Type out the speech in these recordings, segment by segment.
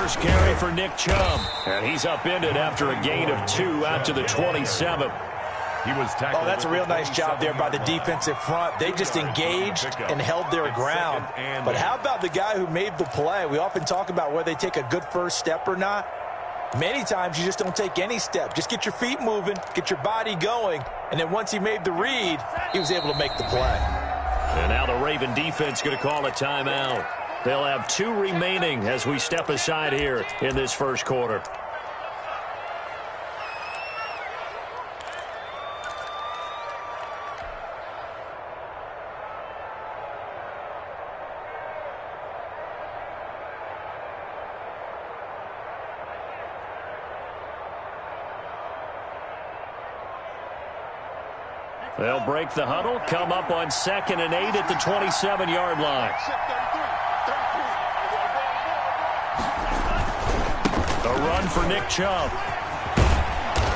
First carry for Nick Chubb. And he's upended after a gain of 2 out to the 27. Oh, that's a real nice job there by the defensive front. They just engaged and held their ground. But how about the guy who made the play? We often talk about whether they take a good first step or not. Many times you just don't take any step. Just get your feet moving, get your body going, and then once he made the read, he was able to make the play. And now the Raven defense going to call a timeout. They'll have 2 remaining as we step aside here in this first quarter. They'll break the huddle, come up on 2nd and 8 at the 27-yard line. The run for Nick Chubb.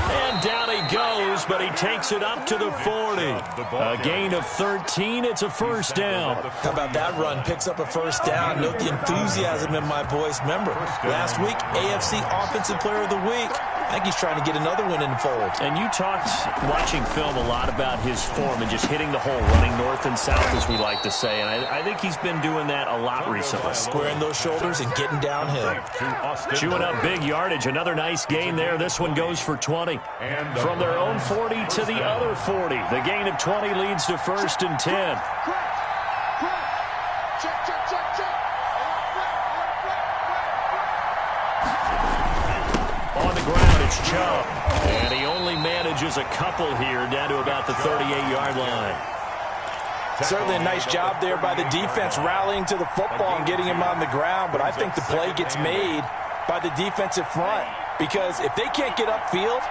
And down he goes, but he takes it up to the 40. A gain of 13. It's a first down. How about that run? Picks up a first down. Note the enthusiasm in my voice. Remember, last week, AFC Offensive Player of the Week. I think he's trying to get another one in the fold. And you talked, watching film, a lot about his form and just hitting the hole, running north and south, as we like to say. And I think he's been doing that a lot recently. Squaring those shoulders and getting downhill. Chewing up big yardage. Another nice gain there. This one goes for 20. From their own 40 to the other 40. The gain of 20 leads to 1st and 10. On the ground, it's Chubb. And he only manages a couple here down to about the 38-yard line. Certainly a nice job there by the defense rallying to the football and getting him on the ground. But I think the play gets made by the defensive front. Because if they can't get upfield,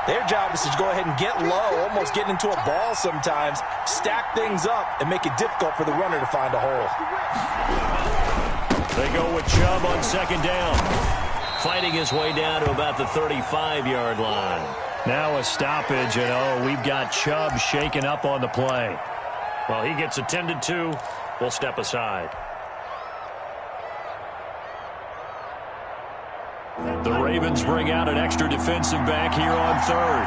their job is to go ahead and get low, almost get into a ball sometimes, stack things up, and make it difficult for the runner to find a hole. They go with Chubb on 2nd down. Fighting his way down to about the 35-yard line. Now a stoppage, and we've got Chubb shaken up on the play. Well, he gets attended to. We'll step aside. The Ravens bring out an extra defensive back here on 3rd.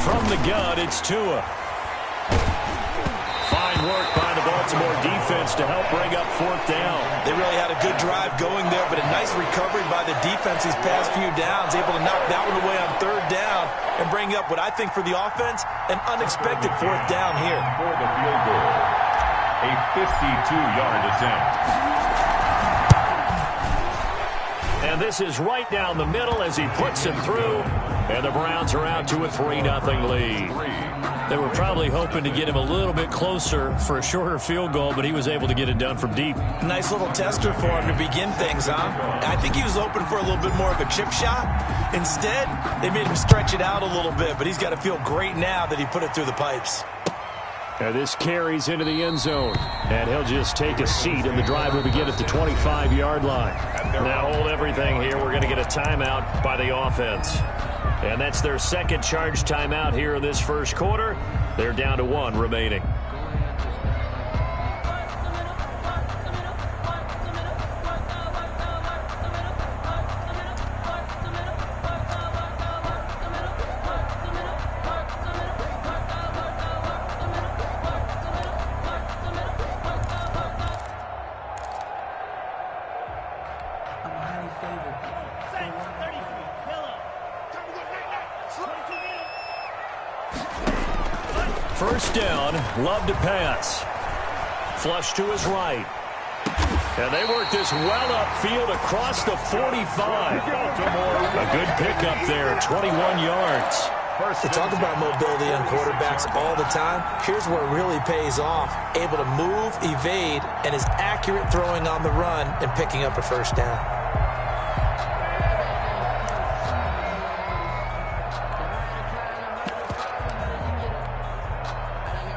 From the gun, it's Tua. Fine work by the Baltimore defense to help bring up 4th down. They really had a good drive going there, but a nice recovery by the defense these past few downs, able to knock that one away on 3rd down and bring up what I think for the offense, an unexpected 4th down here. For the field goal, a 52-yard attempt. And this is right down the middle as he puts him through, and the Browns are out to a 3-0 lead. They were probably hoping to get him a little bit closer for a shorter field goal, but he was able to get it done from deep. Nice little tester for him to begin things, huh? I think he was open for a little bit more of a chip shot. Instead, they made him stretch it out a little bit, but he's got to feel great now that he put it through the pipes. Now this carries into the end zone, and he'll just take a seat, and the drive will begin at the 25-yard line. Now hold everything here. We're going to get a timeout by the offense. And that's their 2nd charge timeout here in this first quarter. They're down to 1 remaining. First down, Love to pass. Flush to his right. And they work this well upfield across the 45. A good pickup there, 21 yards. We talk about mobility on quarterbacks all the time. Here's where it really pays off. Able to move, evade, and is accurate throwing on the run and picking up a first down.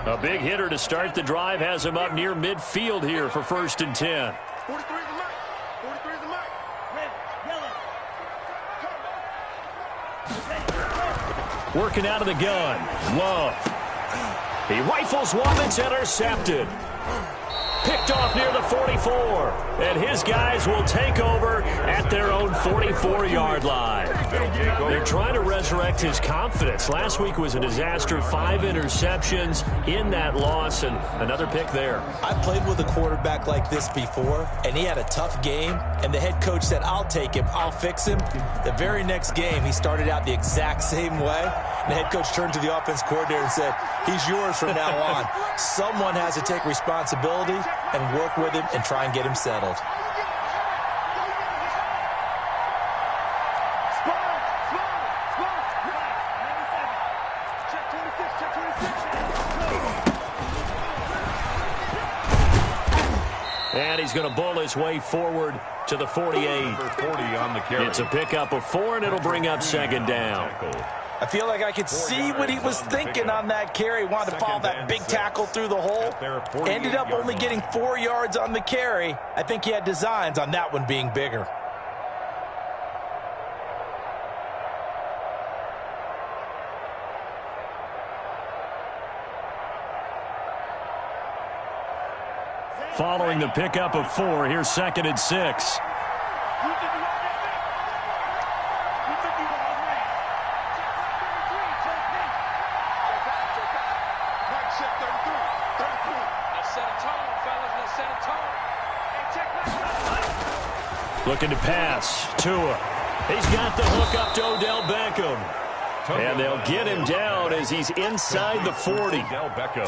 A big hitter to start the drive has him up near midfield here for 1st and 10. 43 is the mark. 43 is the mark. Red, yellow. Working out of the gun. Love. He rifles one that's intercepted. Picked off near the 44. And his guys will take over at their own 44-yard line. They're trying to resurrect his confidence. Last week was a disaster. 5 interceptions in that loss, and another pick there. I played with a quarterback like this before, and he had a tough game, and the head coach said, I'll take him, I'll fix him. The very next game, he started out the exact same way. And the head coach turned to the offense coordinator and said, he's yours from now on. Someone has to take responsibility and work with him and try and get him settled. And he's going to bull his way forward to the 48. Number 40 on the carry. It's a pickup of 4, and it'll bring up second down. I feel like I could see what he was thinking on that carry. Wanted to follow that big tackle through the hole. Ended up only getting 4 yards on the carry. I think he had designs on that one being bigger. Following the pickup of 4, here's 2nd and 6. Looking to pass. Tua. He's got the hook up to Odell Beckham. And they'll get him down as he's inside the 40.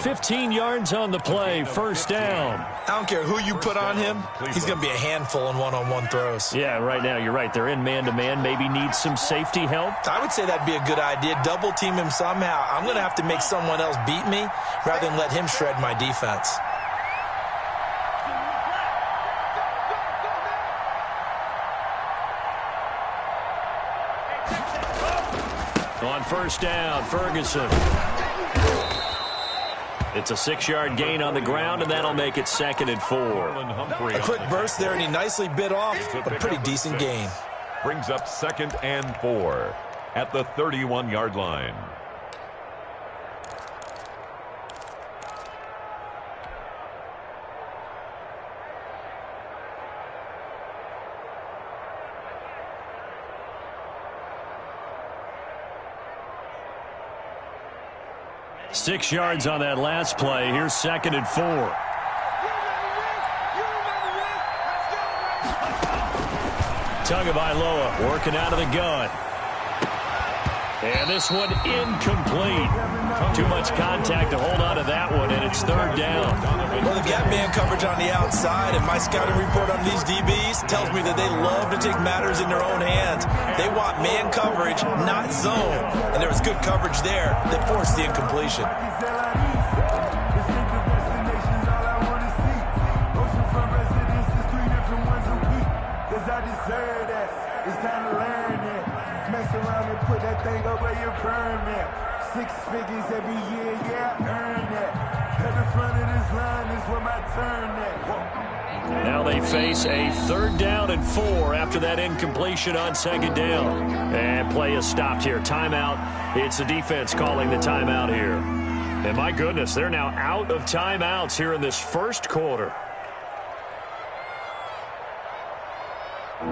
15 yards on the play, first down. I don't care who you put on him. He's going to be a handful in one-on-one throws. Yeah, right now you're right. They're in man-to-man. Maybe need some safety help. I would say that'd be a good idea. Double team him somehow. I'm going to have to make someone else beat me rather than let him shred my defense. On first down, Ferguson. It's a 6-yard gain on the ground, and that'll make it 2nd and 4. A quick burst there, and he nicely bit off a pretty decent gain. Brings up 2nd and 4 at the 31-yard line. Six yards on that last play. Here's 2nd and 4. Tagovailoa working out of the gun. And this one incomplete. Too much contact to hold on to that one, and it's 3rd down. Well, they've got man coverage on the outside, and my scouting report on these DBs tells me that they love to take matters in their own hands. They want man coverage, not zone. And there was good coverage there that forced the incompletion. It's time to learn that. Mess around and put that thing over your permit. 6 figures every year, yeah, earn that. At the front of this line is where my turn at. Now they face a 3rd down and 4 after that incompletion on 2nd down. And play is stopped here. Timeout. It's the defense calling the timeout here. And my goodness, they're now out of timeouts here in this first quarter.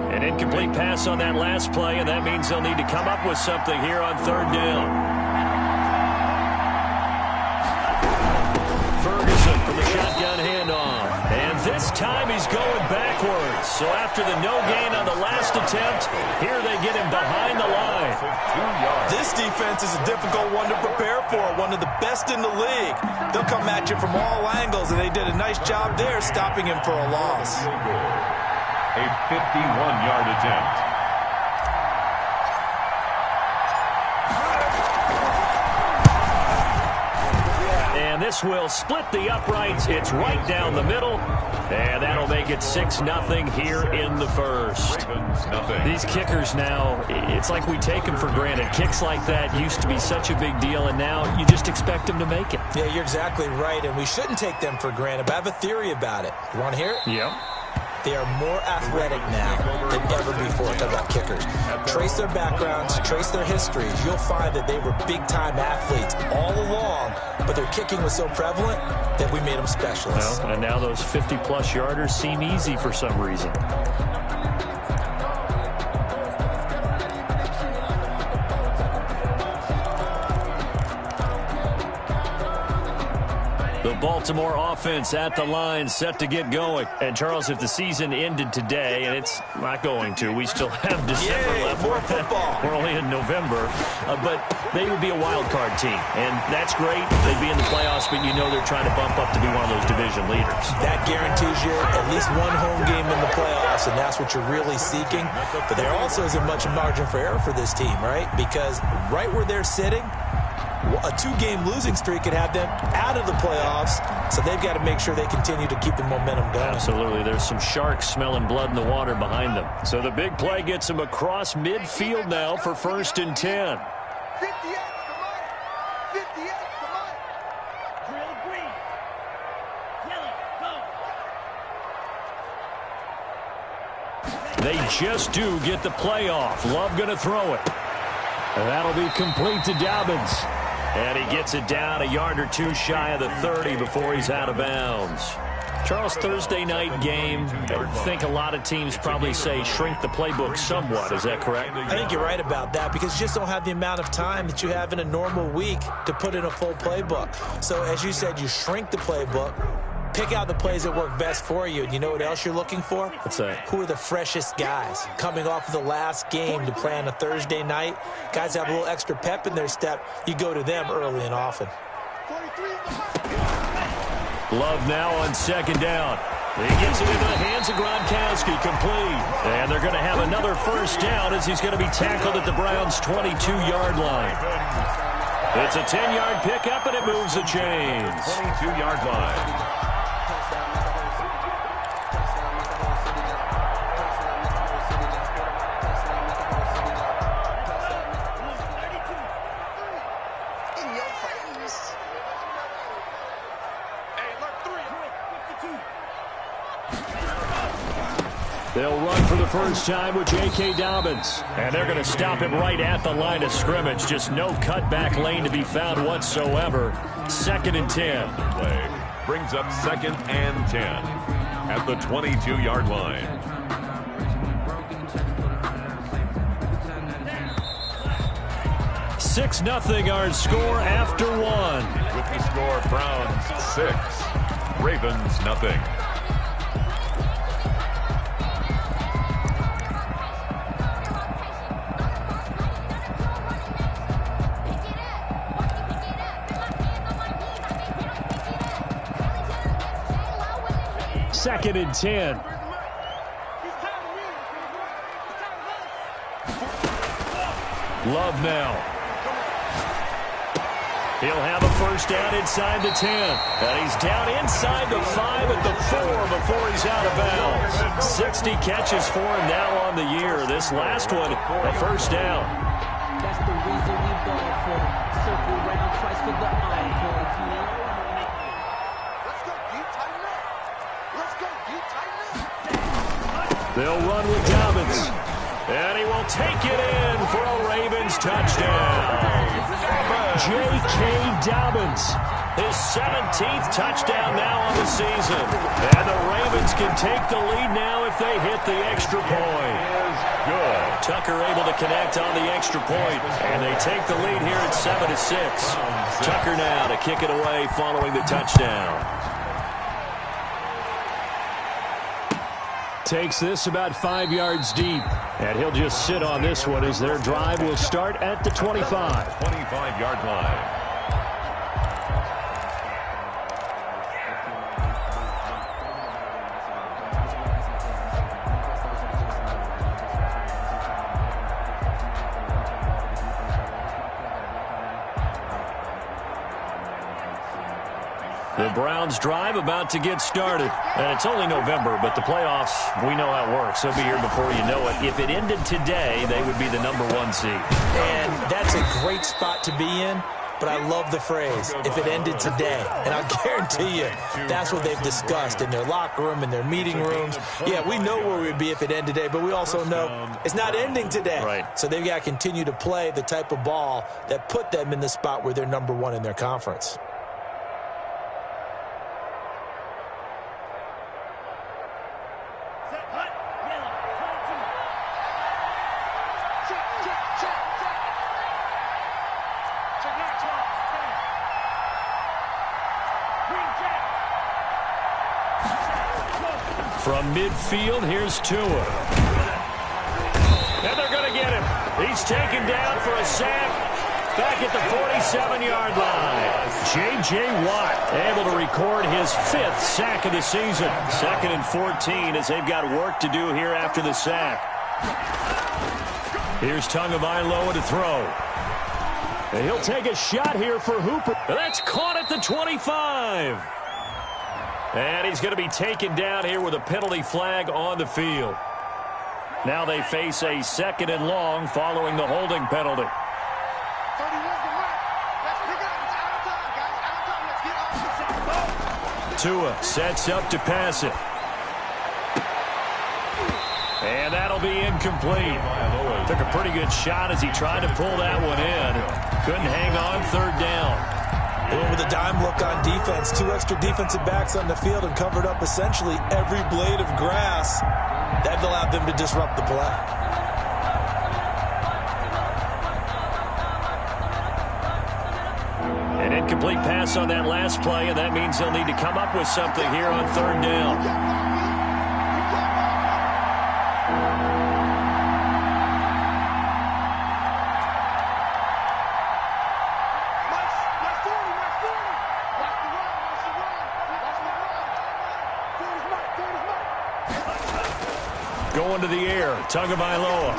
An incomplete pass on that last play, and that means they'll need to come up with something here on 3rd down. Ferguson from the shotgun handoff. And this time he's going backwards. So after the no gain on the last attempt, here they get him behind the line. This defense is a difficult one to prepare for, one of the best in the league. They'll come at you from all angles, and they did a nice job there stopping him for a loss. A 51-yard attempt. And this will split the uprights. It's right down the middle. And that'll make it 6-0 here in the first. These kickers now, it's like we take them for granted. Kicks like that used to be such a big deal, and now you just expect them to make it. Yeah, you're exactly right, and we shouldn't take them for granted, but I have a theory about it. You want to hear it? Yeah. They are more athletic now than ever before. Talk about kickers. Trace their backgrounds, trace their histories. You'll find that they were big-time athletes all along, but their kicking was so prevalent that we made them specialists. Well, and now those 50-plus yarders seem easy for some reason. The Baltimore offense at the line, set to get going. And, Charles, if the season ended today, and it's not going to, we still have December left. More football. We're only in November. But they would be a wild card team. And that's great. They'd be in the playoffs, but you know they're trying to bump up to be one of those division leaders. That guarantees you at least one home game in the playoffs, and that's what you're really seeking. But there also isn't much margin for error for this team, right? Because right where they're sitting, a 2-game losing streak could have them out of the playoffs, so they've got to make sure they continue to keep the momentum going. Absolutely. There's some sharks smelling blood in the water behind them. So the big play gets them across midfield now for 1st and 10. 58, come on. 58, come on. Drill green. Yellow, go. They just do get the play off. Love going to throw it. And that'll be complete to Dobbins. And he gets it down a yard or two shy of the 30 before he's out of bounds. Charles, Thursday night game, I think a lot of teams probably say shrink the playbook somewhat. Is that correct? I think you're right about that because you just don't have the amount of time that you have in a normal week to put in a full playbook. So, as you said, you shrink the playbook, pick out the plays that work best for you. And you know what else you're looking for? What's that? Who are the freshest guys coming off of the last game to play on a Thursday night? Guys have a little extra pep in their step. You go to them early and often. 43 in the Love now on 2nd down. He gets it into the hands of Gronkowski, complete. And they're going to have another 1st down as he's going to be tackled at the Browns' 22-yard line. It's a 10-yard pickup, and it moves the chains. 22-yard line. They'll run for the first time with J.K. Dobbins. And they're going to stop him right at the line of scrimmage. Just no cutback lane to be found whatsoever. 2nd and 10. Play brings up 2nd and 10 at the 22-yard line. Six 0 our score after 1. With the score, Browns 6, Ravens 0. Second and 10. Love now. He'll have a first down inside the 10. And he's down inside the 5 at the 4 before he's out of bounds. 60 catches for him now on the year. This last one, a first down. That's the reason we ball for circle round twice for the encore. Let's go, deep, tighten up. Let's go, deep, tighten up. They'll run with Dobbins. And he will take it in for a Ravens touchdown. J.K. Dobbins, his 17th touchdown now on the season. And the Ravens can take the lead now if they hit the extra point. Good. Tucker able to connect on the extra point. And they take the lead here at 7-6. Tucker now to kick it away following the touchdown. Takes this about 5 yards deep. And he'll just sit on this one as their drive will start at the 25. 25-yard line. The Browns drive about to get started. And it's only November, but the playoffs, we know how it works. They'll be here before you know it. If it ended today, they would be the #1 seed. And that's a great spot to be in but I love the phrase, if it ended today. And I guarantee you, that's what they've discussed in their locker room, in their meeting rooms. Yeah, we know where we'd be if it ended today, but we also know it's not ending today. Right. So they've got to continue to play the type of ball that put them in the spot where they're number one in their conference. From midfield, here's Tua. And they're going to get him. He's taken down for a sack back at the 47-yard line. J.J. Watt able to record his 5th sack of the season. 2nd and 14 as they've got work to do here after the sack. Here's Tagovailoa to throw. And he'll take a shot here for Hooper. That's caught at the 25. And he's going to be taken down here with a penalty flag on the field. Now they face a 2nd and long following the holding penalty. 31 to mark. Let's pick it up. It's out of time, guys. Out of time. Let's get off. Tua sets up to pass it. And that'll be incomplete. Took a pretty good shot as he tried to pull that one in. Couldn't hang on 3rd down. With a dime look on defense, 2 extra defensive backs on the field and covered up essentially every blade of grass. That allowed them to disrupt the play. An incomplete pass on that last play, and that means they'll need to come up with something here on 3rd down. Going to the air, Tagovailoa.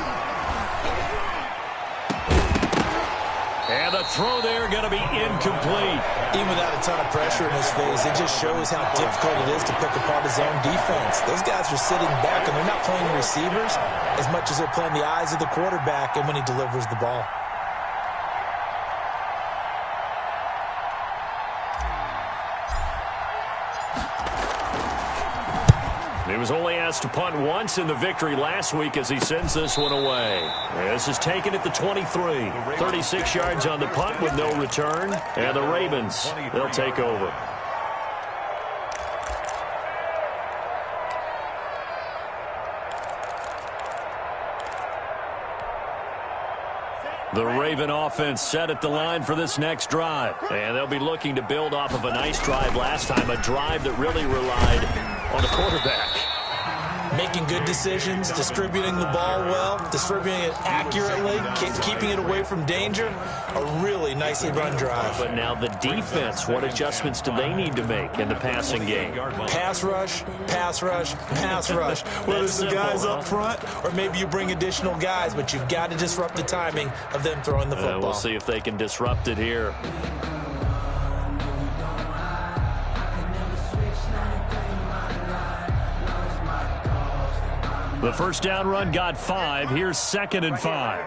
And the throw there going to be incomplete. Even without a ton of pressure in his face, it just shows how difficult it is to pick apart his own defense. Those guys are sitting back, and they're not playing receivers as much as they're playing the eyes of the quarterback and when he delivers the ball. He was only asked to punt once in the victory last week as he sends this one away. This is taken at the 23. 36 yards on the punt with no return. And the Ravens, they'll take over. The Raven offense set at the line for this next drive. And they'll be looking to build off of a nice drive last time, a drive that really relied on the quarterback. Making good decisions, distributing the ball well, distributing it accurately, keeping it away from danger. A really nicely run drive. But now the defense, what adjustments do they need to make in the passing game? Pass rush, pass rush, pass rush. Whether it's the guys up front or maybe you bring additional guys, but you've got to disrupt the timing of them throwing the football. We'll see if they can disrupt it here. The first down run got 5. Here's 2nd and 5.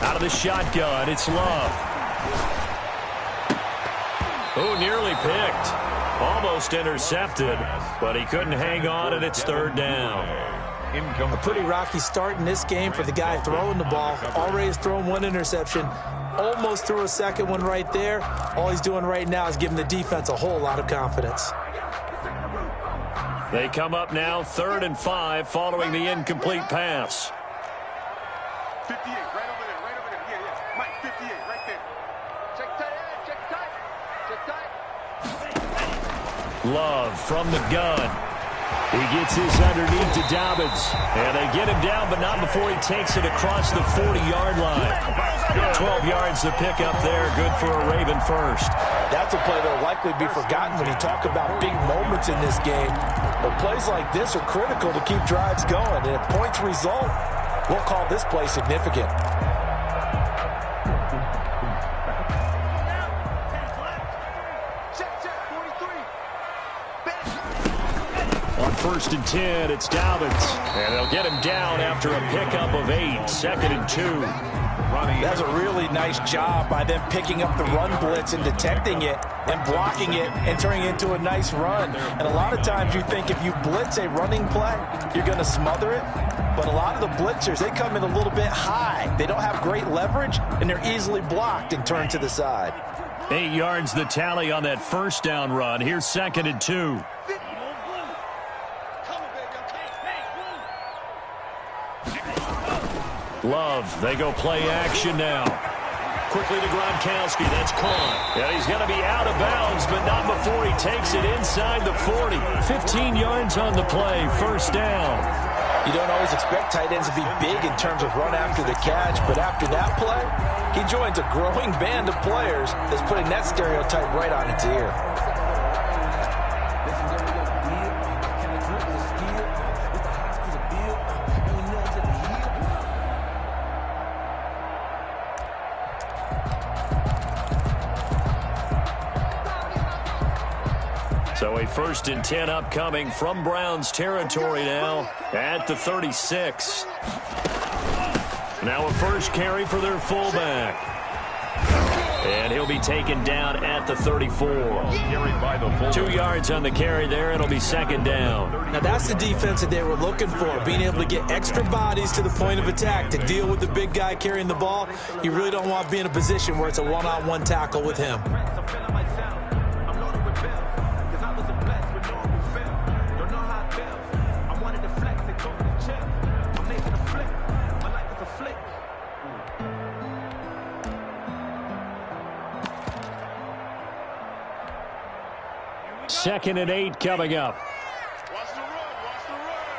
Out of the shotgun, it's Love. Oh, nearly picked. Almost intercepted, but he couldn't hang on, and it's 3rd down. A pretty rocky start in this game for the guy throwing the ball. Already has thrown 1 interception. Almost threw a 2nd one right there. All he's doing right now is giving the defense a whole lot of confidence. They come up now 3rd and 5 following the incomplete pass. 58, right over there, right over there. Yeah. Mike, 58, right there. Check tight, check tight, check tight. Love from the gun. He gets his underneath to Dobbins. And they get him down, but not before he takes it across the 40-yard line. 12 yards to pick up there. Good for a Raven first. That's a play that will likely be forgotten when you talk about big moments in this game. But plays like this are critical to keep drives going. And if points result, we'll call this play significant. 1st and 10. It's Dobbins. And they'll get him down after a pickup of 8. 2nd and 2. That's a really nice job by them picking up the run blitz and detecting it and blocking it and turning it into a nice run. And a lot of times you think if you blitz a running play, you're going to smother it. But a lot of the blitzers, they come in a little bit high. They don't have great leverage, and they're easily blocked and turned to the side. 8 yards the tally on that 1st down run. Here's 2nd and 2. Love, they go play action now. Quickly to Gronkowski, that's caught. And he's going to be out of bounds, but not before he takes it inside the 40. 15 yards on the play, 1st down. You don't always expect tight ends to be big in terms of run after the catch, but after that play, he joins a growing band of players that's putting that stereotype right on its ear. So a 1st and 10 upcoming from Browns territory now at the 36. Now a 1st carry for their fullback. And he'll be taken down at the 34. 2 yards on the carry there. It'll be 2nd down. Now that's the defense that they were looking for, being able to get extra bodies to the point of attack to deal with the big guy carrying the ball. You really don't want to be in a position where it's a one-on-one tackle with him. Second and 8 coming up. Watch the run. Watch the run.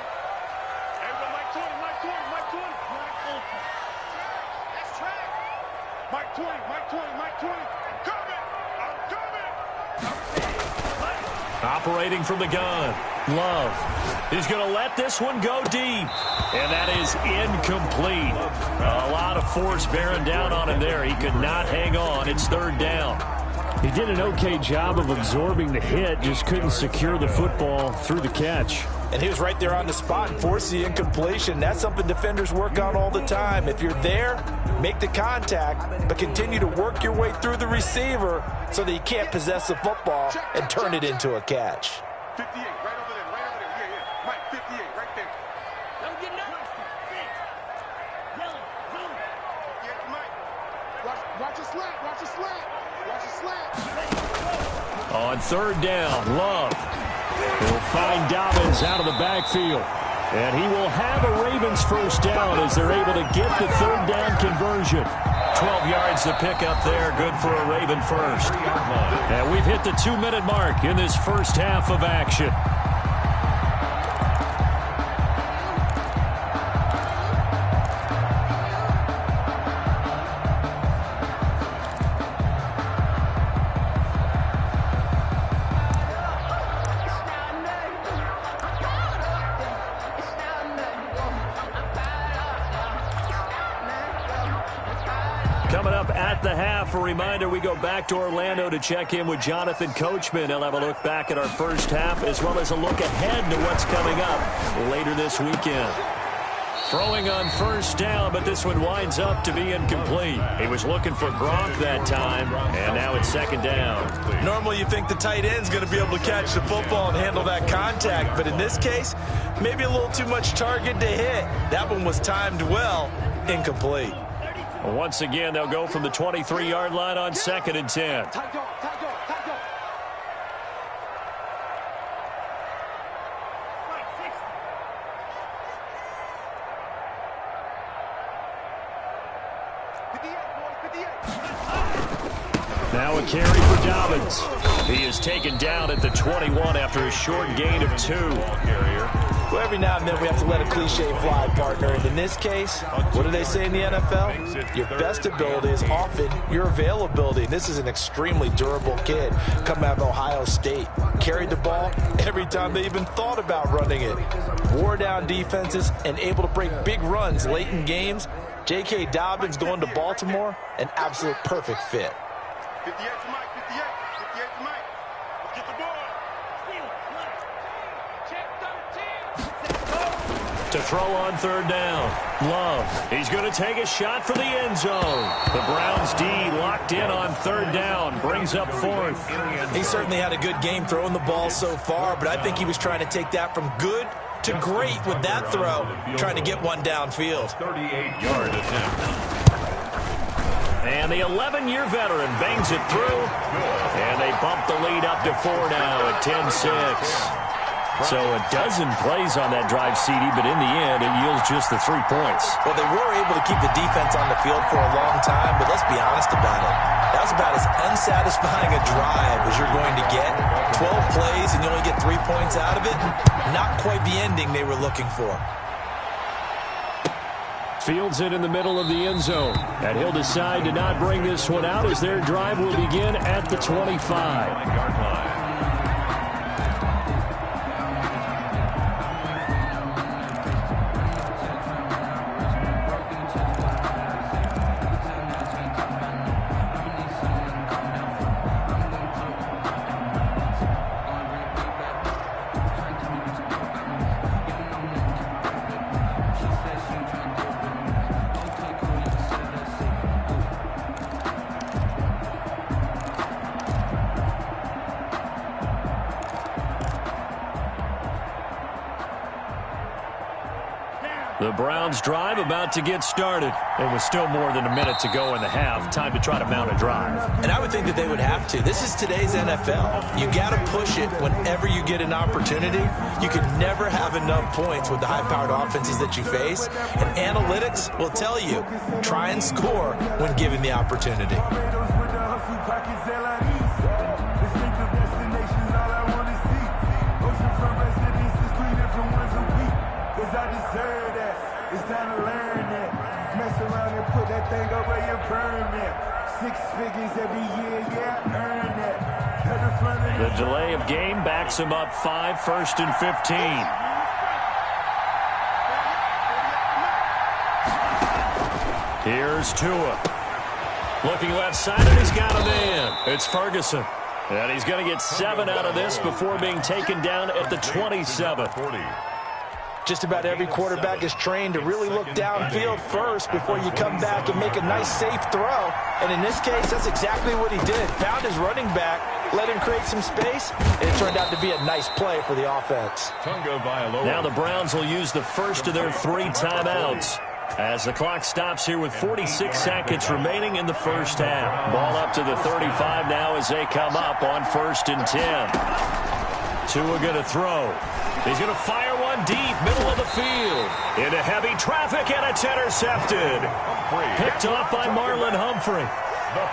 Everybody, Mike 20. Mike 20. Mike 20. That's track. Mike 20. Mike 20. Mike 20. I'm coming. Operating from the gun. Love. He's going to let this one go deep. And that is incomplete. A lot of force bearing down on him there. He could not hang on. It's 3rd down. He did an okay job of absorbing the hit, just couldn't secure the football through the catch. And he was right there on the spot and forced the incompletion. That's something defenders work on all the time. If you're there, make the contact, but continue to work your way through the receiver so that you can't possess the football and turn it into a catch. 58, right over there, right over there. Yeah. Mike, 58, right there. Don't get nervous. Yeah, Mike. Watch your slant, watch your slant. Watch your slant. On 3rd down, Love. He'll find Dobbins out of the backfield. And he will have a Ravens 1st down as they're able to get the 3rd down conversion. 12 yards to pick up there, good for a Raven 1st. And we've hit the 2-minute mark in this 1st half of action. Coming up at the half, a reminder, we go back to Orlando to check in with Jonathan Coachman. He'll have a look back at our 1st half as well as a look ahead to what's coming up later this weekend. Throwing on 1st down, but this one winds up to be incomplete. He was looking for Gronk that time, and now it's 2nd down. Normally you think the tight end's going to be able to catch the football and handle that contact, but in this case, maybe a little too much target to hit. That one was timed well, incomplete. Once again, they'll go from the 23-yard line on 2nd and 10. Now a carry for Dobbins. He is taken down at the 21 after a short gain of 2. Well, every now and then we have to let a cliche fly, partner. And in this case, what do they say in the NFL? Your best ability is often your availability. And this is an extremely durable kid coming out of Ohio State. Carried the ball every time they even thought about running it. Wore down defenses and able to break big runs late in games. J.K. Dobbins going to Baltimore, an absolute perfect fit. 58 to Mike, 58 to Mike. Let's get the ball. Check, To throw on third down. Love. He's going to take a shot for the end zone. The Browns D locked in on third down. Brings up fourth. He certainly had a good game throwing the ball so far, but I think he was trying to take that from good to great with that throw, trying to get one downfield. 38-yard attempt. And the 11-year veteran bangs it through. And they bump the lead up to 4 now at 10-6. So a dozen plays on that drive, CD, but in the end, it yields just the 3 points. Well, they were able to keep the defense on the field for a long time, but let's be honest about it. That was about as unsatisfying a drive as you're going to get. 12 plays and you only get 3 points out of it. Not quite the ending they were looking for. Fields it in the middle of the end zone. And he'll decide to not bring this one out as their drive will begin at the 25-yard line. The Browns drive about to get started. It was still more than a minute to go in the half. Time to try to mount a drive. And I would think that they would have to. This is today's NFL. You got to push it whenever you get an opportunity. You can never have enough points with the high-powered offenses that you face. And analytics will tell you, try and score when given the opportunity. It's time to learn that. Mess around and put that thing over your permit. 6 figures every year, yeah, earn that. The delay of game backs him up 5, 1st and 15. Here's Tua. Looking left side, and he's got a man. It's Ferguson. And he's going to get 7 out of this before being taken down at the 27. Just about every quarterback is trained to really look downfield first before you come back and make a nice, safe throw. And in this case, that's exactly what he did. Found his running back, let him create some space, and it turned out to be a nice play for the offense. Now the Browns will use the first of their 3 timeouts as the clock stops here with 46 seconds remaining in the first half. Ball up to the 35 now as they come up on 1st and 10. Tua going to throw. He's going to fire one deep, middle of the field. Into heavy traffic, and it's intercepted. Picked off by Marlon Humphrey.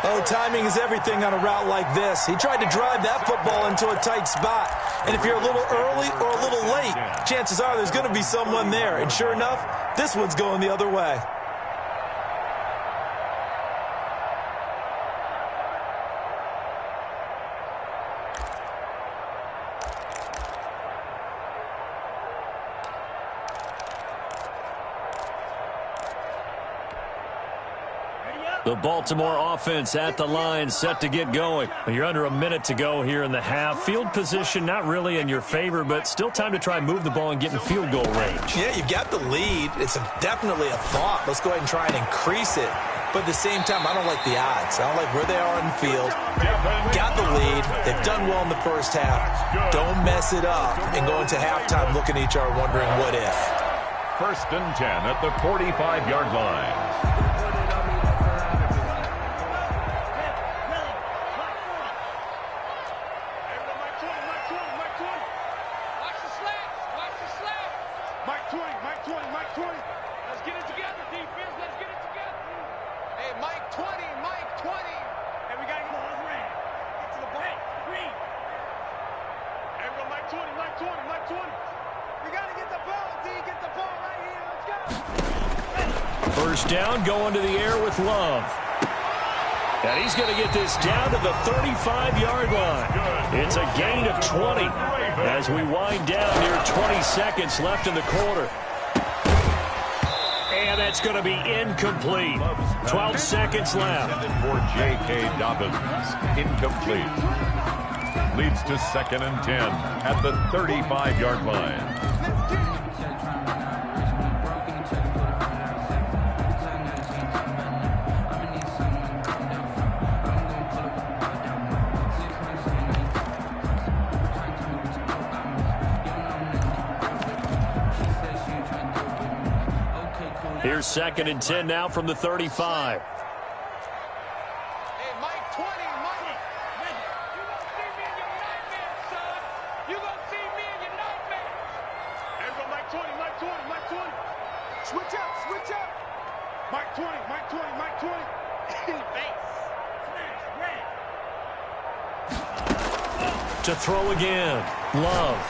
Oh, timing is everything on a route like this. He tried to drive that football into a tight spot. And if you're a little early or a little late, chances are there's going to be someone there. And sure enough, this one's going the other way. The Baltimore offense at the line, set to get going. You're under a minute to go here in the half. Field position not really in your favor, but still time to try and move the ball and get in field goal range. Yeah, you've got the lead. It's definitely a thought. Let's go ahead and try and increase it. But at the same time, I don't like the odds. I don't like where they are on the field. Got the lead. They've done well in the first half. Don't mess it up and go into halftime looking at each other wondering what if. 1st and 10 at the 45-yard line. First down, going to the air with Love. And he's going to get this down to the 35-yard line. It's a gain of 20 as we wind down near 20 seconds left in the quarter. And that's going to be incomplete. 12 seconds left. For J.K. Dobbins, incomplete. Leads to 2nd and 10 at the 35-yard line. Here's 2nd and 10 now from the 35. Hey, Mike 20, Mike. You gonna see me in your nightmares, son. You gonna see me in your nightmares. There go Mike 20, Mike 20, Mike 20. Switch up, switch up. Mike 20, Mike 20, Mike 20. Face. To throw again. Love.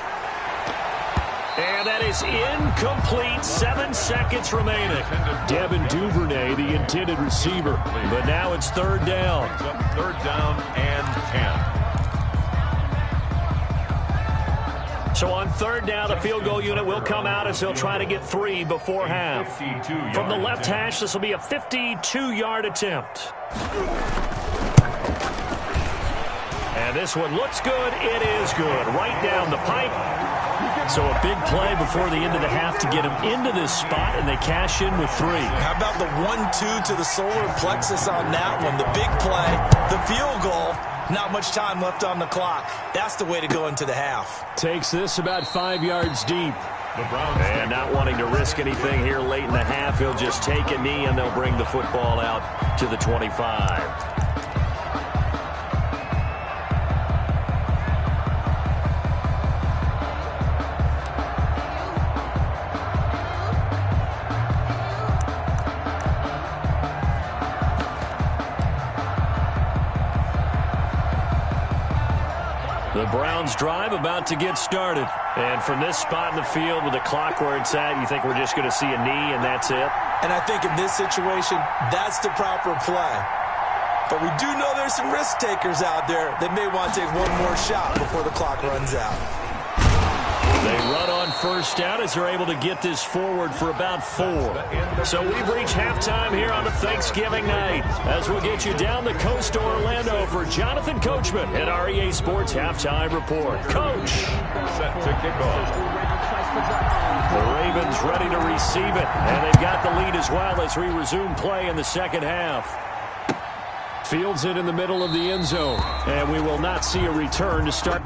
And that is incomplete. 7 seconds remaining. Devin Duvernay, the intended receiver. But now it's 3rd down. 3rd down and 10. So on 3rd down, the field goal unit will come out as they'll try to get 3 before half. From the left hash, this will be a 52-yard attempt. And this one looks good. It is good. Right down the pipe. So a big play before the end of the half to get them into this spot, and they cash in with 3. How about the 1-2 to the solar plexus on that one? The big play, the field goal, not much time left on the clock. That's the way to go into the half. Takes this about 5 yards deep. And not wanting to risk anything here late in the half, he'll just take a knee, and they'll bring the football out to the 25. The Browns drive about to get started. And from this spot in the field with the clock where it's at, you think we're just going to see a knee and that's it? And I think in this situation, that's the proper play. But we do know there's some risk takers out there that may want to take one more shot before the clock runs out. They run on 1st down as they're able to get this forward for about 4. So we've reached halftime here on a Thanksgiving night as we'll get you down the coast to Orlando for Jonathan Coachman at our EA Sports Halftime Report. Coach. Set to kick off. The Ravens ready to receive it, and they've got the lead as well as we resume play in the 2nd half. Fields it in the middle of the end zone, and we will not see a return to start.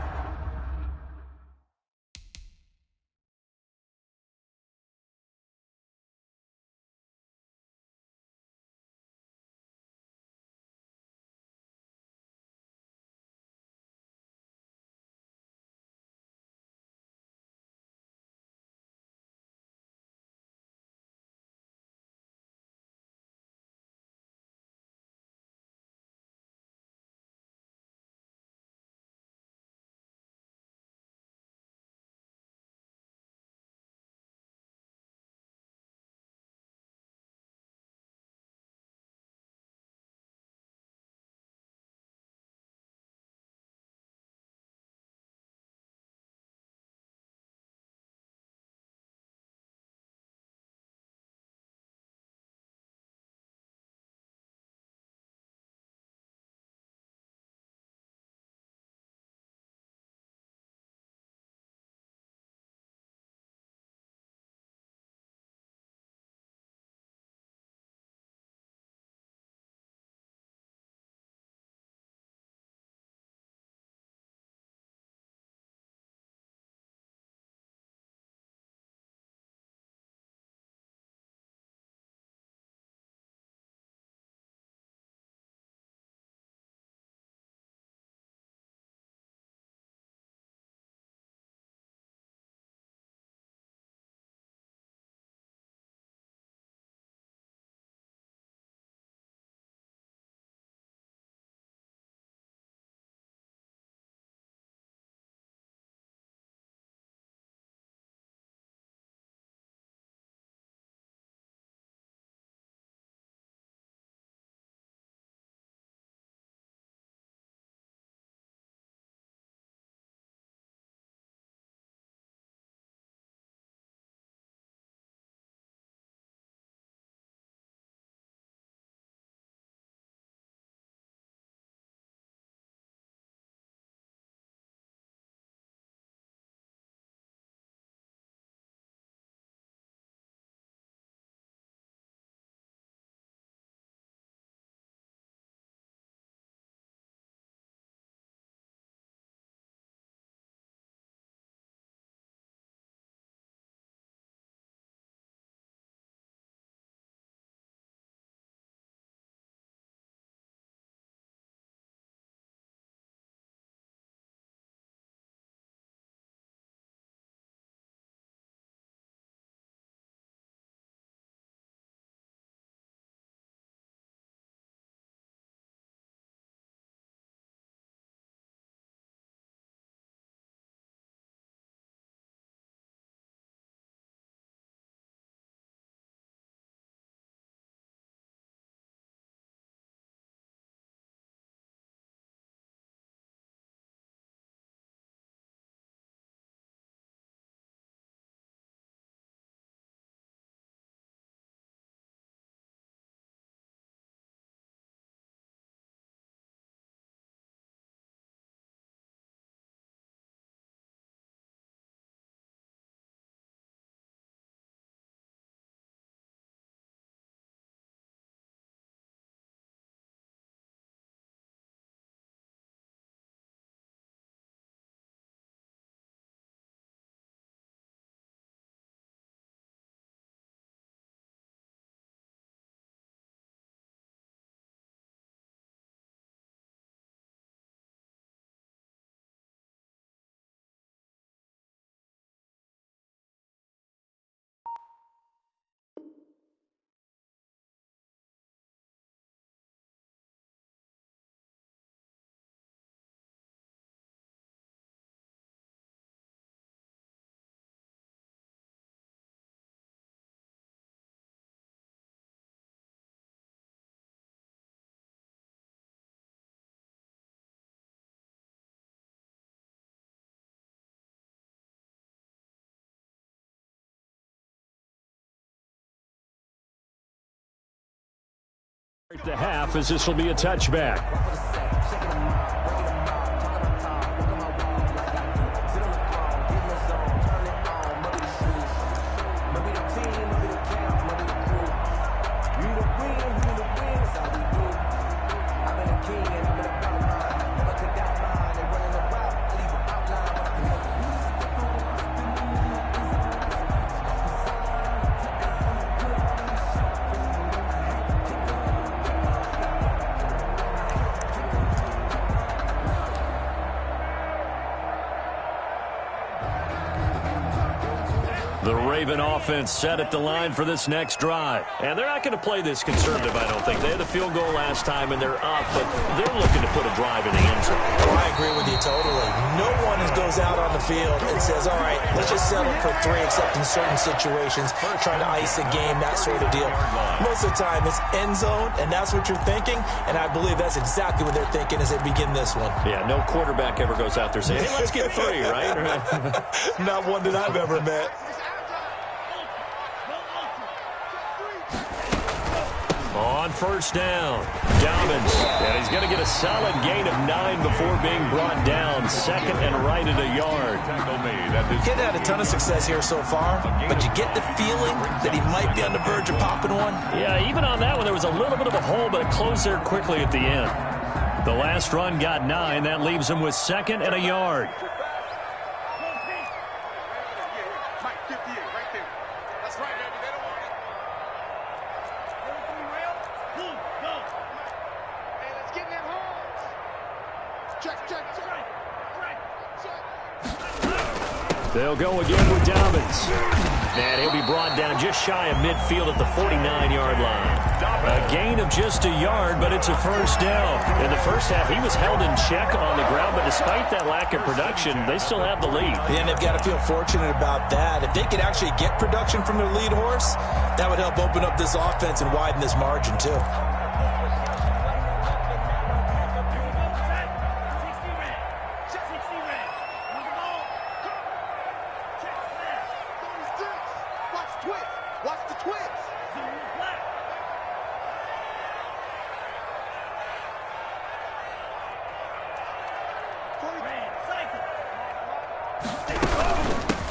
The half, as this will be a touchback. The Raven offense set at the line for this next drive. And they're not going to play this conservative, I don't think. They had a field goal last time, and they're up, but they're looking to put a drive in the end zone. Oh, I agree with you totally. No one goes out on the field and says, all right, let's just settle for 3, except in certain situations, trying to ice a game, that sort of deal. Most of the time, it's end zone, and that's what you're thinking, and I believe that's exactly what they're thinking as they begin this one. Yeah, no quarterback ever goes out there saying, hey, let's get 3, right? Not one that I've ever met. On first down, Dobbins, and he's going to get a solid gain of 9 before being brought down, second and right at a yard. He's had a ton of success here so far, but you get the feeling that he might be on the verge of popping one. Yeah, even on that one, there was a little bit of a hole, but it closed there quickly at the end. The last run got 9. That leaves him with second and a yard. They'll go again with Dobbins. And he'll be brought down just shy of midfield at the 49-yard line. A gain of just a yard, but it's a first down. In the first half, he was held in check on the ground, but despite that lack of production, they still have the lead. And they've got to feel fortunate about that. If they could actually get production from their lead horse, that would help open up this offense and widen this margin, too.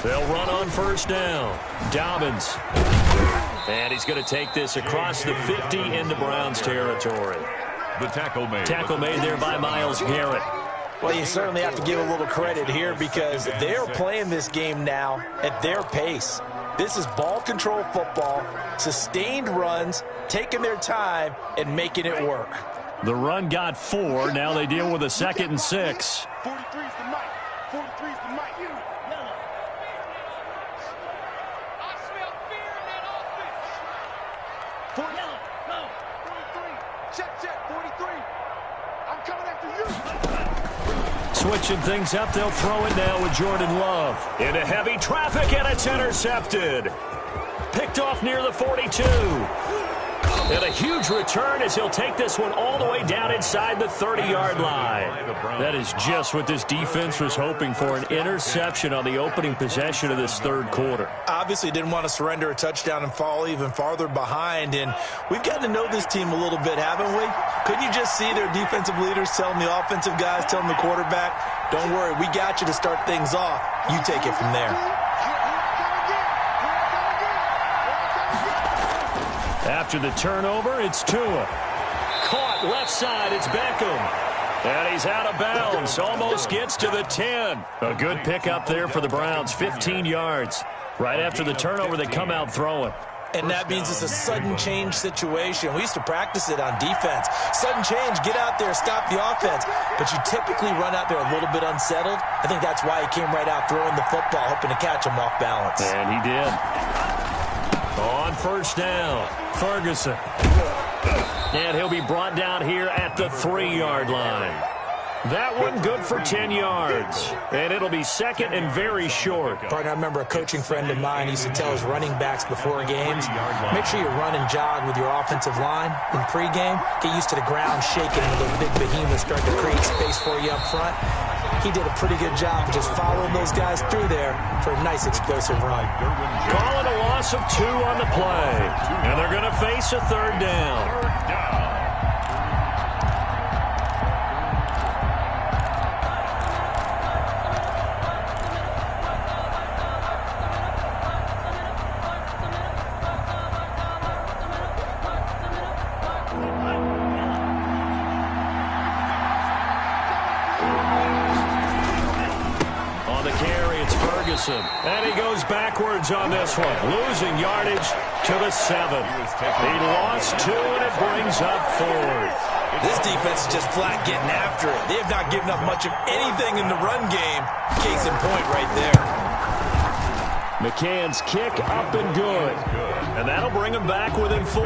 They'll run on first down. Dobbins. And he's going to take this across the 50 into Browns territory. The tackle made. Tackle made there by Myles Garrett. Well, you certainly have to give a little credit here because they're playing this game now at their pace. This is ball control football, sustained runs, taking their time, and making it work. The run got 4. Now they deal with a 2nd and 6. 43's the mic. 43's the mic. I smell fear in that offense. 43. Check. 43. I'm coming after you. Switching things up, they'll throw it now with Jordan Love. Into heavy traffic, and it's intercepted. Picked off near the 42. And a huge return as he'll take this one all the way down inside the 30-yard line. That is just what this defense was hoping for, an interception on the opening possession of this third quarter. Obviously didn't want to surrender a touchdown and fall even farther behind, and we've gotten to know this team a little bit, haven't we? Couldn't you just see their defensive leaders telling the offensive guys, telling the quarterback, don't worry, we got you to start things off. You take it from there. After the turnover, it's Tua. Caught left side, it's Beckham. And he's out of bounds, almost gets to the 10. A good pickup there for the Browns, 15 yards. Right after the turnover, they come out throwing. And that means it's a sudden change situation. We used to practice it on defense. Sudden change, get out there, stop the offense. But you typically run out there a little bit unsettled. I think that's why he came right out throwing the football, hoping to catch him off balance. And he did. On first down, Ferguson. And he'll be brought down here at the 3-yard line. That one good for 10 yards. And it'll be second and very short. Partner, I remember a coaching friend of mine used to tell his running backs before games, make sure you run and jog with your offensive line in pregame. Get used to the ground shaking and those big behemoths start to create space for you up front. He did a pretty good job of just following those guys through there for a nice explosive run. Calling a loss of 2 on the play. And they're going to face a third down. Wilson. And he goes backwards on this one, losing yardage to the 7. He lost 2, and it brings up 4th. This defense is just flat getting after it. They have not given up much of anything in the run game. Case in point right there. McCann's kick up and good. And that'll bring him back within 4.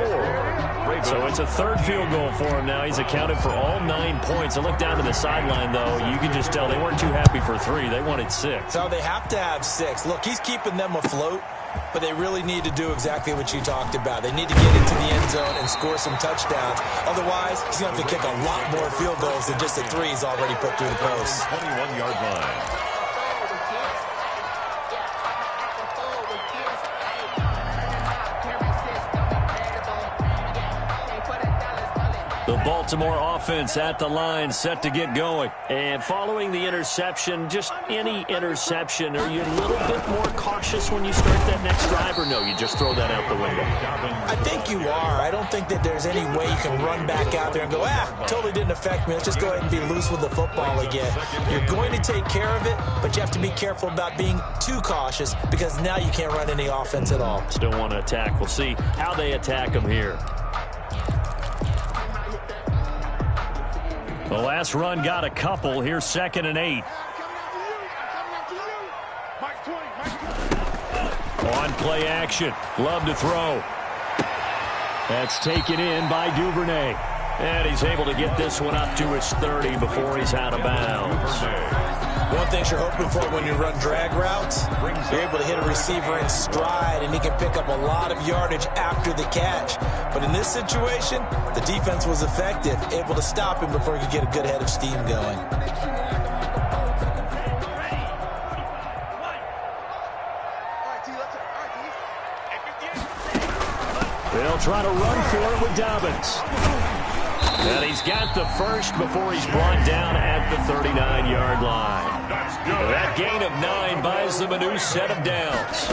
So it's a 3rd field goal for him now. He's accounted for all 9 points. I look down to the sideline, though. You can just tell they weren't too happy for 3. They wanted 6. So they have to have 6. Look, he's keeping them afloat, but they really need to do exactly what you talked about. They need to get into the end zone and score some touchdowns. Otherwise, he's going to have to kick a lot more field goals than just the 3 he's already put through the post. 21-yard line. The Baltimore offense at the line, set to get going. And following the interception, just any interception, are you a little bit more cautious when you start that next drive, or no, you just throw that out the window? I think you are. I don't think that there's any way you can run back out there and go, totally didn't affect me. Let's just go ahead and be loose with the football again. You're going to take care of it, but you have to be careful about being too cautious because now you can't run any offense at all. Still want to attack. We'll see how they attack them here. The last run got a couple. Here's 2nd and 8. On play action. Love to throw. That's taken in by Duvernay. And he's able to get this one up to his 30 before he's out of bounds. One thing you're hoping for when you run drag routes, you're able to hit a receiver in stride, and he can pick up a lot of yardage after the catch. But in this situation, the defense was effective, able to stop him before he could get a good head of steam going. They'll try to run for it with Dobbins. And he's got the first before he's brought down at the 39-yard line. That gain of 9 buys them a new set of downs.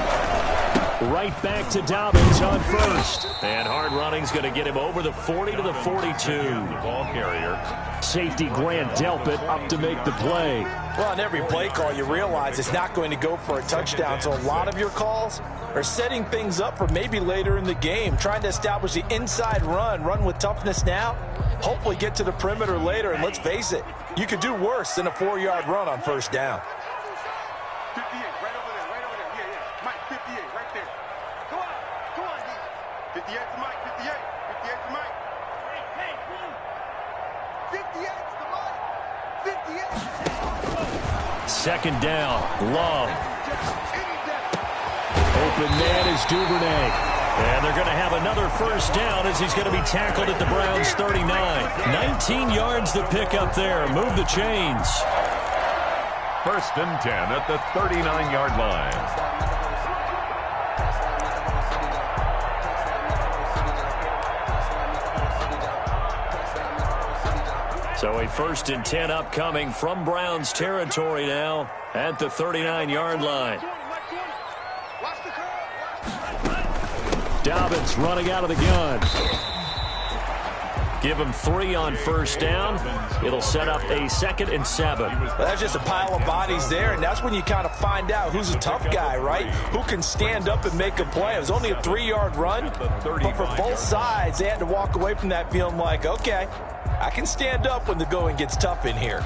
Right back to Dobbins on first. And hard running's going to get him over the 40 to the 42. Ball carrier. Safety Grant Delpit up to make the play. Well, on every play call, you realize it's not going to go for a touchdown. So a lot of your calls are setting things up for maybe later in the game, trying to establish the inside run with toughness now, hopefully get to the perimeter later. And let's face it, you could do worse than a 4-yard run on first down. 58, right over there, right over there. Yeah. Mike, 58, right there. Come on, D. 58 to Mike, 58. 58 to Mike. Hey, 58 to Mike. 58. 2nd down, Love. Open man is Duvernay. And they're going to have another first down as he's going to be tackled at the Browns' 39. 19 yards to pick up there. Move the chains. 1st and 10 at the 39-yard line. So a 1st and 10 upcoming from Browns territory now at the 39-yard line. Dobbins running out of the gun. Give him 3 on first down. It'll set up a 2nd and 7. Well, that's just a pile of bodies there, and that's when you kind of find out who's a tough guy, right? Who can stand up and make a play. It was only a 3-yard run, but for both sides, they had to walk away from that feeling like, okay, I can stand up when the going gets tough in here.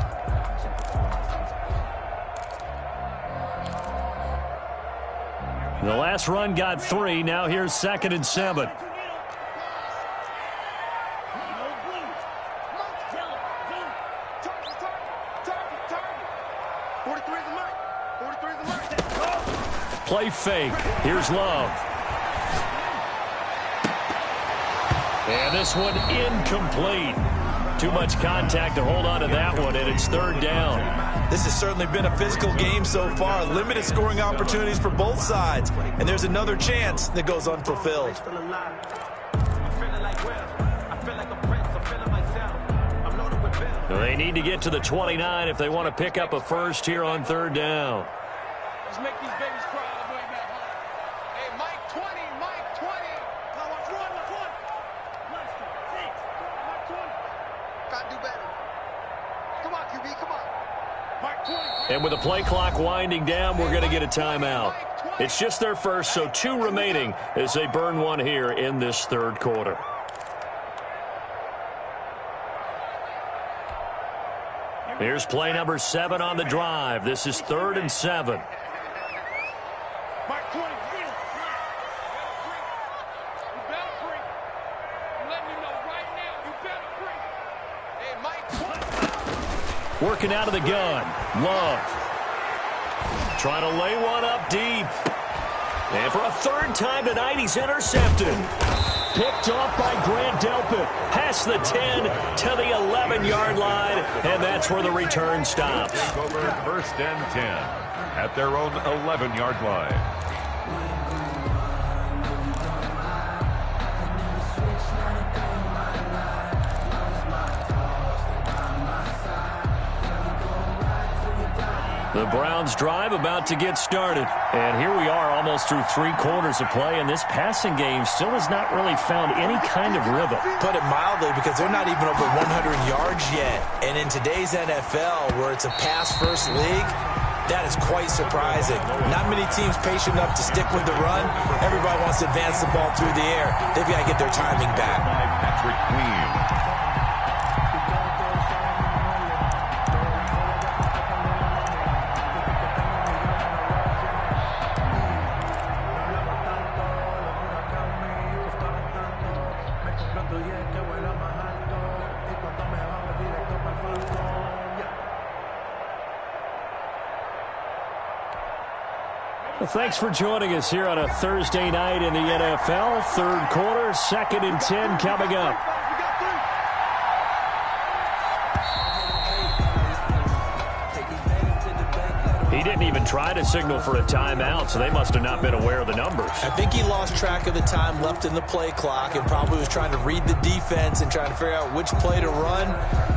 The last run got 3. Now here's 2nd and 7. Play fake. Here's Love. And this one incomplete. Too much contact to hold on to that one, and it's 3rd down. This has certainly been a physical game so far. Limited scoring opportunities for both sides. And there's another chance that goes unfulfilled. They need to get to the 29 if they want to pick up a first here on 3rd down. Let's make these babies cry on the way back home. Hey, Mike 20, Mike 20. Now watch one, watch one. Mike 20. Gotta do better. Come on, QB, come on. And with the play clock winding down, we're going to get a timeout. It's just their first, so 2 remaining as they burn one here in this third quarter. Here's play number 7 on the drive. This is 3rd and 7. Working out of the gun. Love. Trying to lay one up deep. And for a 3rd time tonight, he's intercepted. Picked off by Grant Delpit. Past the 10 to the 11-yard line. And that's where the return stops. Over 1st and 10 at their own 11-yard line. The Browns drive about to get started. And here we are almost through 3 quarters of play, and this passing game still has not really found any kind of rhythm. Put it mildly, because they're not even over 100 yards yet. And in today's NFL, where it's a pass-first league, that is quite surprising. Not many teams patient enough to stick with the run. Everybody wants to advance the ball through the air. They've got to get their timing back. Patrick Queen. Well, thanks for joining us here on a Thursday night in the NFL. 3rd quarter, 2nd and 10 coming up. He didn't even try to signal for a timeout, so they must have not been aware of the numbers. I think he lost track of the time left in the play clock and probably was trying to read the defense and trying to figure out which play to run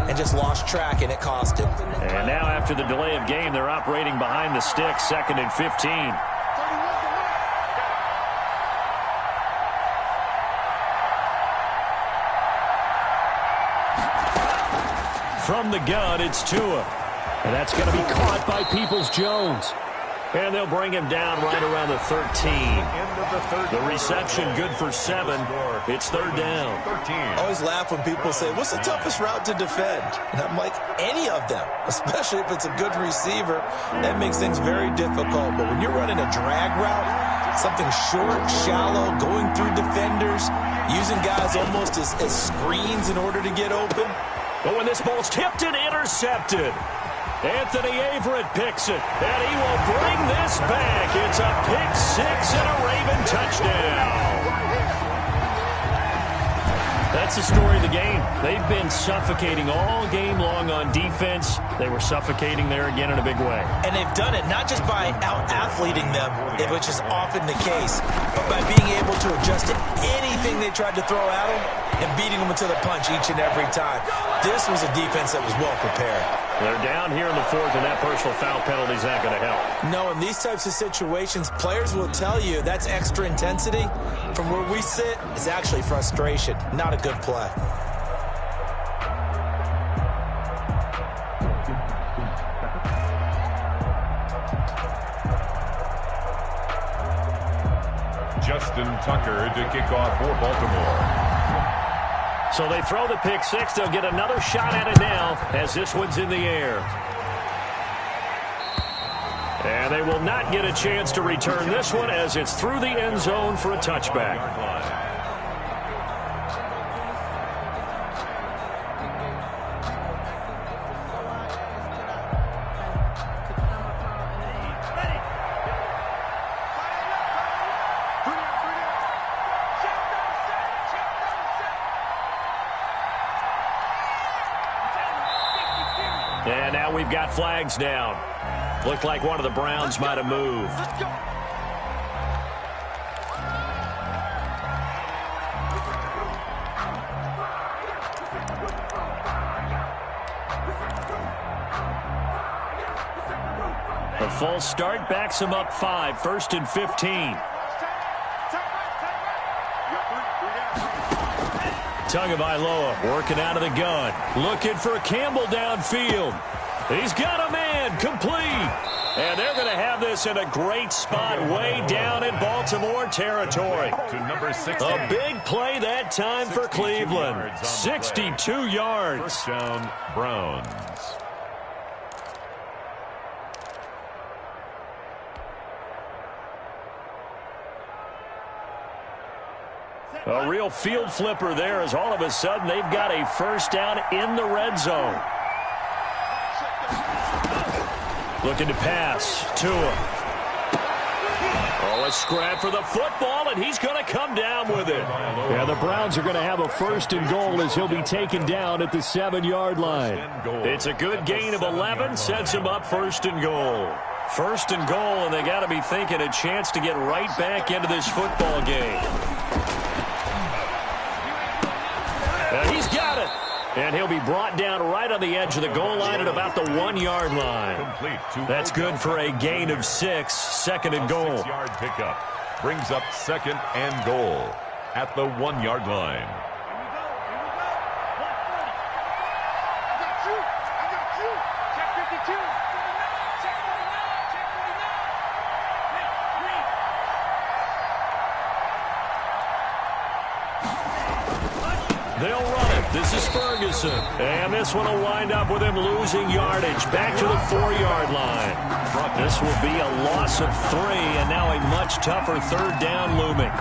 and just lost track, and it cost him. And now after the delay of game, they're operating behind the sticks, 2nd and 15. From the gun, it's Tua. And that's going to be caught by Peoples-Jones. And they'll bring him down right around the 13. The reception good for 7. It's 3rd down. I always laugh when people say, what's the toughest route to defend? And I'm like, any of them, especially if it's a good receiver. That makes things very difficult. But when you're running a drag route, something short, shallow, going through defenders, using guys almost as screens in order to get open. But when this ball's tipped and intercepted, Anthony Averett picks it, and he will bring this back. It's a pick 6 and a Raven touchdown. That's the story of the game. They've been suffocating all game long on defense. They were suffocating there again in a big way. And they've done it not just by out-athleting them, which is often the case, but by being able to adjust to anything they tried to throw at them and beating them to the punch each and every time. This was a defense that was well prepared. They're down here in the 4th, and that personal foul penalty is not going to help. No, in these types of situations, players will tell you that's extra intensity. From where we sit, it's actually frustration, not a good play. Justin Tucker to kick off for Baltimore. So they throw the pick 6. They'll get another shot at it now as this one's in the air. And they will not get a chance to return this one as it's through the end zone for a touchback. And now we've got flags down. Looked like one of the Browns might have moved. A false start backs him up 5, 1st and 15. Tagovailoa working out of the gun. Looking for Campbell downfield. He's got a man, complete. And they're going to have this in a great spot way down in Baltimore territory. To number 60. A big play that time for Cleveland. 62 yards. First down, Browns. A real field flipper there as all of a sudden they've got a first down in the red zone. Looking to pass. Tua. Oh, a scrap for the football, and he's going to come down with it. Yeah, the Browns are going to have a first and goal as he'll be taken down at the 7-yard line. It's a good gain of 11, sets him up first and goal. First and goal, and they got to be thinking a chance to get right back into this football game. He's got it. And he'll be brought down right on the edge of the goal line at about the 1-yard line. That's good for a gain of 6, second and goal. 6-yard pickup brings up second and goal at the 1-yard line. They'll run it. This is Ferguson. And this one will wind up with him losing yardage back to the 4-yard line. This will be a loss of 3, and now a much tougher third down looming.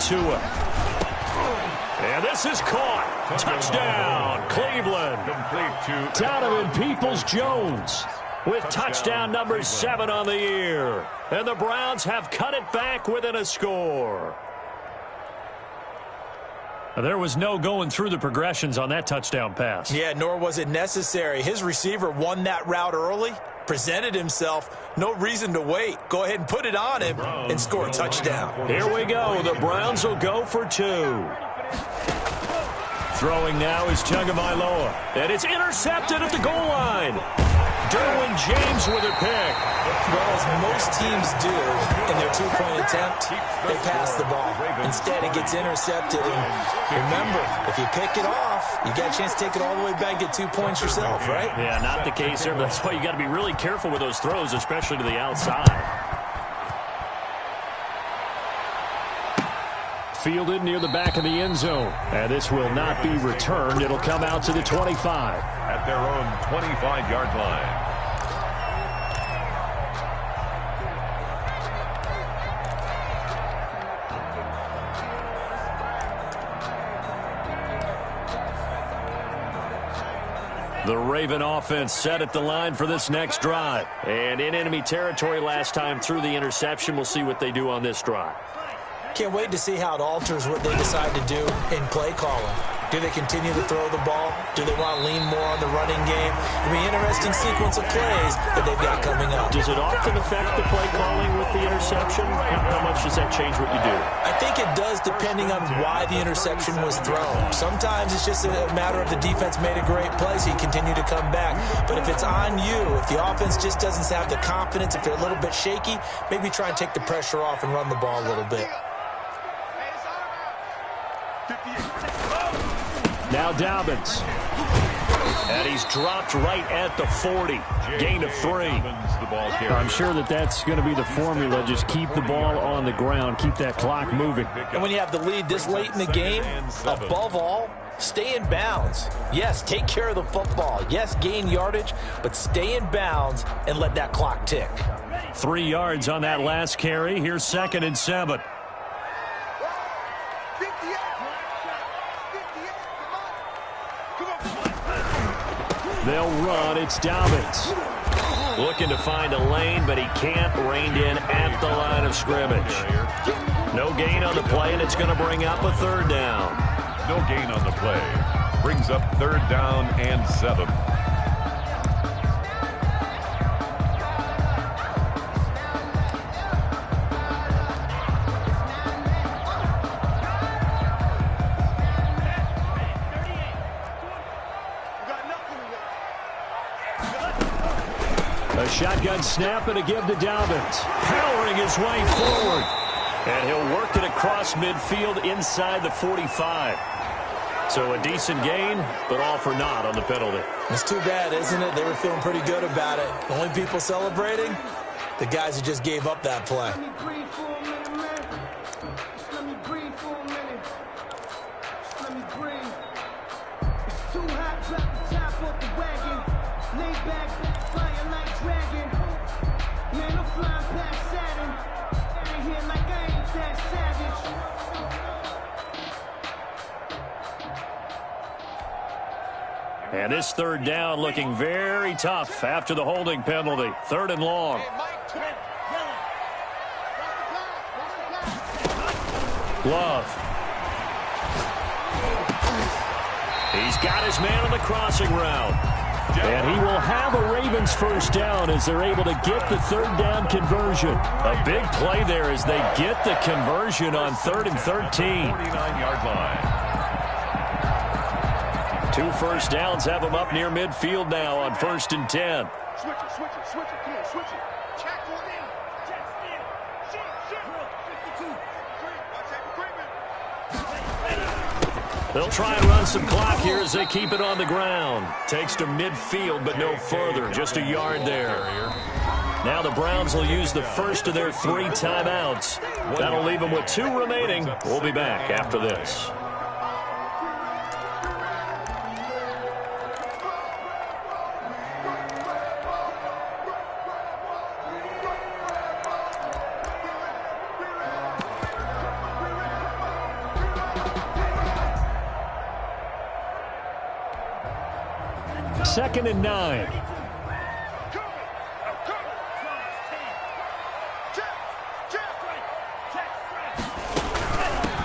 Tua. And this is caught. Touchdown, Cleveland. Donovan Peoples-Jones with touchdown number 7 on the year. And the Browns have cut it back within a score. There was no going through the progressions on that touchdown pass. Yeah, nor was it necessary. His receiver won that route early, presented himself. No reason to wait. Go ahead and put it on him and score a touchdown. Here we go. The Browns will go for 2. Throwing now is Tagovailoa. And it's intercepted at the goal line. Derwin James with a pick. Well, as most teams do in their 2-point attempt, they pass the ball. Instead, it gets intercepted. And remember, if you pick it off, you got a chance to take it all the way back, get 2 points yourself, right? Yeah, not the case there, but that's why you got to be really careful with those throws, especially to the outside. Fielded near the back of the end zone. And this will not be returned. It'll come out to the 25. At their own 25-yard line. The Raven offense set at the line for this next drive. And in enemy territory last time through the interception. We'll see what they do on this drive. Can't wait to see how it alters what they decide to do in play calling. Do they continue to throw the ball? Do they want to lean more on the running game? It'll be an interesting sequence of plays that they've got coming up. Does it often affect the play calling with the interception? How much does that change what you do? I think it does depending on why the interception was thrown. Sometimes it's just a matter of the defense made a great play, so you continue to come back. But if it's on you, if the offense just doesn't have the confidence, if they're a little bit shaky, maybe try and take the pressure off and run the ball a little bit. Now Dobbins. And he's dropped right at the 40. Gain of 3. I'm sure that's going to be the formula. Just keep the ball on the ground. Keep that clock moving. And when you have the lead this late in the game, above all, stay in bounds. Yes, take care of the football. Yes, gain yardage, but stay in bounds and let that clock tick. 3 yards on that last carry. Here's 2nd and 7. They'll run. It's Dobbins. Looking to find a lane, but he can't. Reined in at the line of scrimmage. No gain on the play, and it's going to bring up a 3rd down. No gain on the play. Brings up 3rd down and 7. Shotgun snap and a give to Dobbins. Powering his way forward. And he'll work it across midfield inside the 45. So a decent gain, but all for naught on the penalty. It's too bad, isn't it? They were feeling pretty good about it. The only people celebrating, the guys who just gave up that play. Let me breathe for a minute, man. Just let me breathe for a minute. Just let me breathe. It's too hot, drop the top off the wagon. Lay back, fire like dragon. Man, I'm flying past Saturn. Out of here like I ain't that savage. And this third down looking very tough after the holding penalty. 3rd and long. Love. He's got his man on the crossing route. And he will have a Ravens first down as they're able to get the 3rd down conversion. A big play there as they get the conversion on 3rd and 13. 49-yard line. 2 first downs have them up near midfield now on 1st and 10. Switch it, switch it, switch it. Come on, switch it. Check one in. Check in. Shit. 52. Watch that agreement. They'll try and run some clock here as they keep it on the ground. Takes to midfield, but no further. Just a yard there. Now the Browns will use the first of their 3 timeouts. That'll leave them with 2 remaining. We'll be back after this. Second and 9.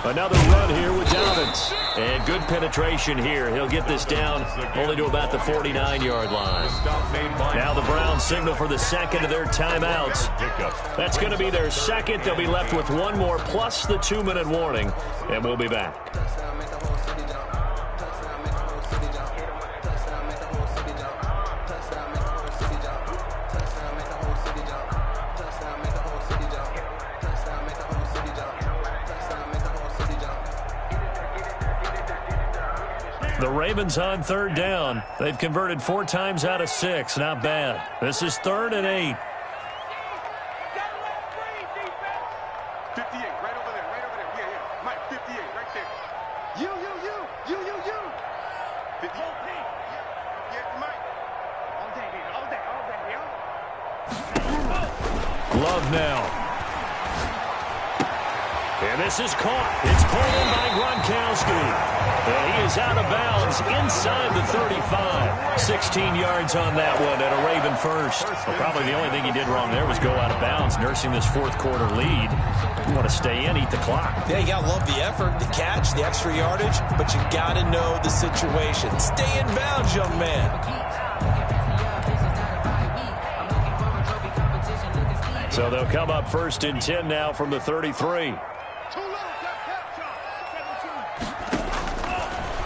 Another run here with Dobbins. And good penetration here. He'll get this down only to about the 49-yard line. Now the Browns signal for the second of their timeouts. That's going to be their second. They'll be left with 1 more plus the 2-minute warning. And we'll be back. The Ravens on 3rd down. They've converted 4 times out of 6. Not bad. This is 3rd and 8. 58, right over there, right over there. Yeah. Mike, 58, right there. You. 58. Yeah, Mike. All day, Love now. And this is caught. It's pulled in by Gronkowski. And he is out of bounds inside the 35. 16 yards on that one and a Raven first. Well, probably the only thing he did wrong there was go out of bounds, nursing this 4th quarter lead. You want to stay in, eat the clock. Yeah, you got to love the effort, the catch, the extra yardage, but you got to know the situation. Stay in bounds, young man. So they'll come up 1st and 10 now from the 33.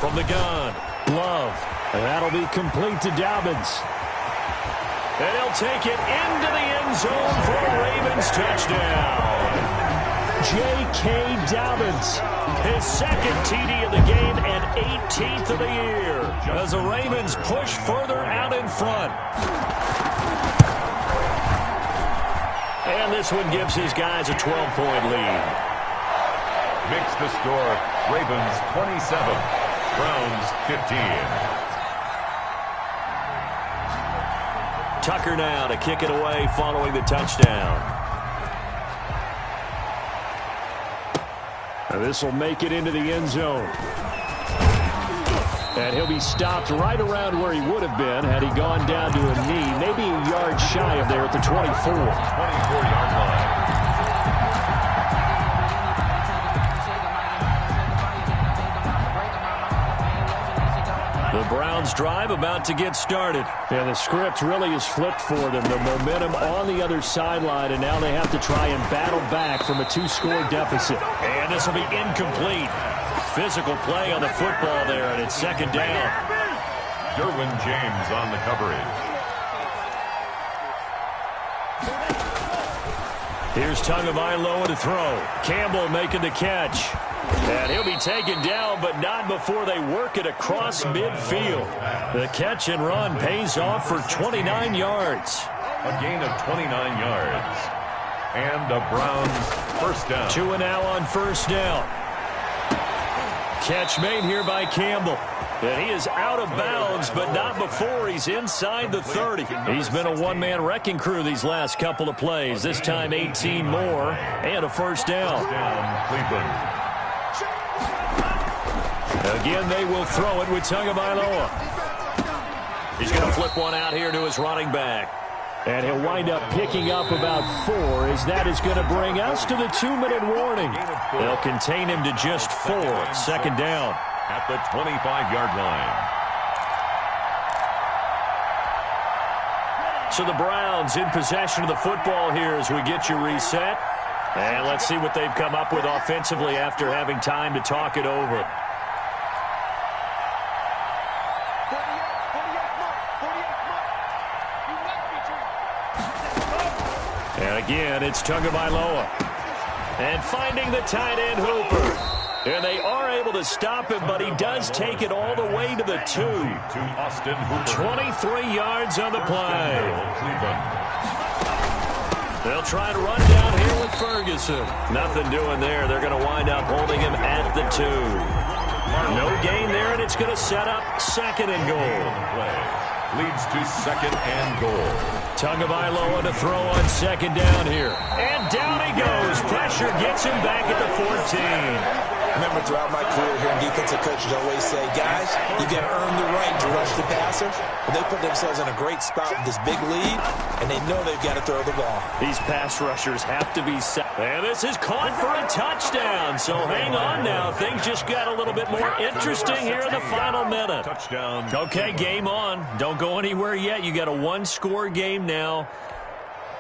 From the gun, Love. And that'll be complete to Dobbins. And he'll take it into the end zone for a Ravens touchdown. J.K. Dobbins, his 2nd TD of the game and 18th of the year as the Ravens push further out in front. And this one gives his guys a 12-point lead. Makes the score Ravens 27. Browns 15. Tucker now to kick it away following the touchdown. And this will make it into the end zone. And he'll be stopped right around where he would have been had he gone down to a knee, maybe a yard shy of there at the 24. 24-yard line. The Browns drive about to get started. And the script really is flipped for them. The momentum on the other sideline, and now they have to try and battle back from a 2-score deficit. And this will be incomplete. Physical play on the football there, and it's 2nd down. Derwin James on the coverage. Here's Tagovailoa to throw. Campbell making the catch. And he'll be taken down, but not before they work it across midfield. The catch and run pays off for 29 yards. A gain of 29 yards. And the Browns first down. 2 now on first down. Catch made here by Campbell. And he is out of bounds, but not before he's inside the 30. He's been a one-man wrecking crew these last couple of plays. This time 18 more and a first down. Cleveland. Again, they will throw it with Tagovailoa. He's going to flip one out here to his running back. And he'll wind up picking up about 4, as that is going to bring us to the 2-minute warning. They'll contain him to just 4. Second down. At the 25-yard line. So the Browns in possession of the football here as we get you reset. And let's see what they've come up with offensively after having time to talk it over. And again, it's Tagovailoa. And finding the tight end Hooper. And they are able to stop him, but he does take it all the way to the 2. 23 yards on the play. They'll try to run down here with Ferguson. Nothing doing there. They're going to wind up holding him at the 2. No gain there, and it's going to set up second and goal. Leads to second and goal. Tagovailoa to throw on second down here. And down he goes. Pressure gets him back at the 14. I remember throughout my career here, defensive coaches always say, guys, you got to earn the right to rush the passer. And they put themselves in a great spot with this big lead, and they know they've got to throw the ball. These pass rushers have to be set. And this is caught for a touchdown. So hang on now. Things just got a little bit more interesting here in the final minute. Touchdown. Okay, game on. Don't go anywhere yet. You got a one-score game now.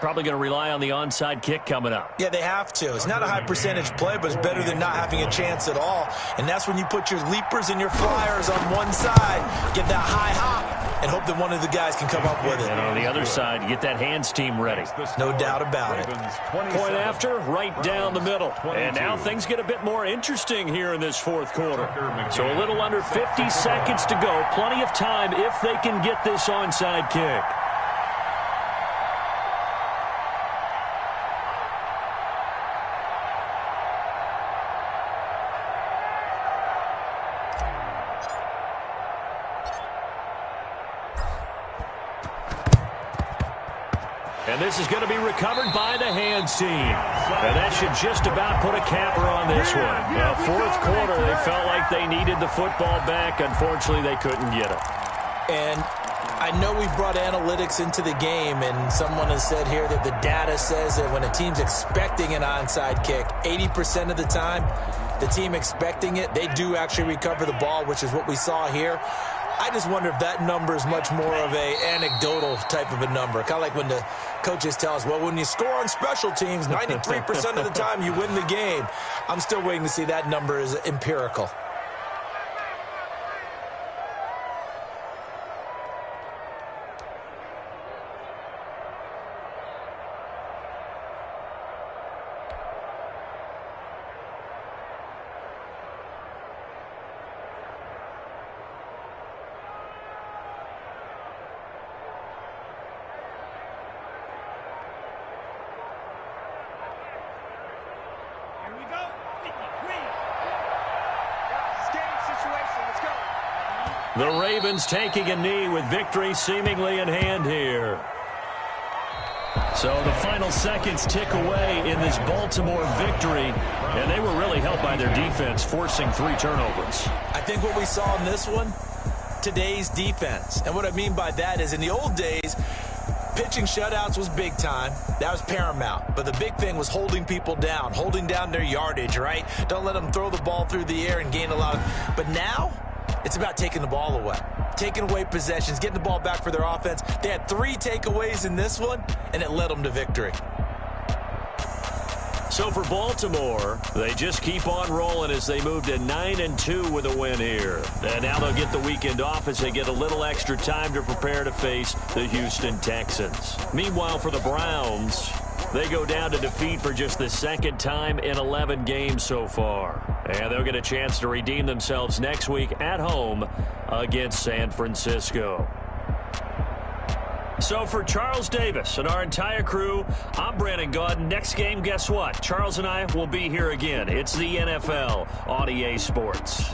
Probably going to rely on the onside kick coming up. Yeah, they have to. It's not a high percentage play, but it's better than not having a chance at all. And that's when you put your leapers and your flyers on one side, get that high hop, and hope that one of the guys can come up with it. And on the other side, you get that hands team ready. No doubt about it. Point after, right down the middle. And now things get a bit more interesting here in this fourth quarter. So a little under 50 seconds to go. Plenty of time if they can get this onside kick. And this is going to be recovered by the hands team. And that should just about put a capper on this one. Well, fourth quarter, they felt like they needed the football back. Unfortunately, they couldn't get it. And I know we've brought analytics into the game, and someone has said here that the data says that when a team's expecting an onside kick, 80% of the time, the team expecting it, they do actually recover the ball, which is what we saw here. I just wonder if that number is much more of a anecdotal type of a number. Kind of like when the coaches tell us, well, when you score on special teams, 93% of the time you win the game. I'm still waiting to see that number is empirical. The Ravens taking a knee with victory seemingly in hand here. So the final seconds tick away in this Baltimore victory, and they were really helped by their defense, forcing 3 turnovers. I think what we saw in this one, today's defense. And what I mean by that is in the old days, pitching shutouts was big time. That was paramount. But the big thing was holding people down, holding down their yardage, right? Don't let them throw the ball through the air and gain a lot of... But now, it's about taking the ball away. Taking away possessions, getting the ball back for their offense. They had 3 takeaways in this one, and it led them to victory. So So for Baltimore, they just keep on rolling as they move to 9-2 with a win here. And now they'll get the weekend off as they get a little extra time to prepare to face the Houston Texans. Meanwhile, for the Browns, they go down to defeat for just the second time in 11 games so far. And they'll get a chance to redeem themselves next week at home against San Francisco. So for Charles Davis and our entire crew, I'm Brandon Gaudin. Next game, guess what? Charles and I will be here again. It's the NFL on EA Sports.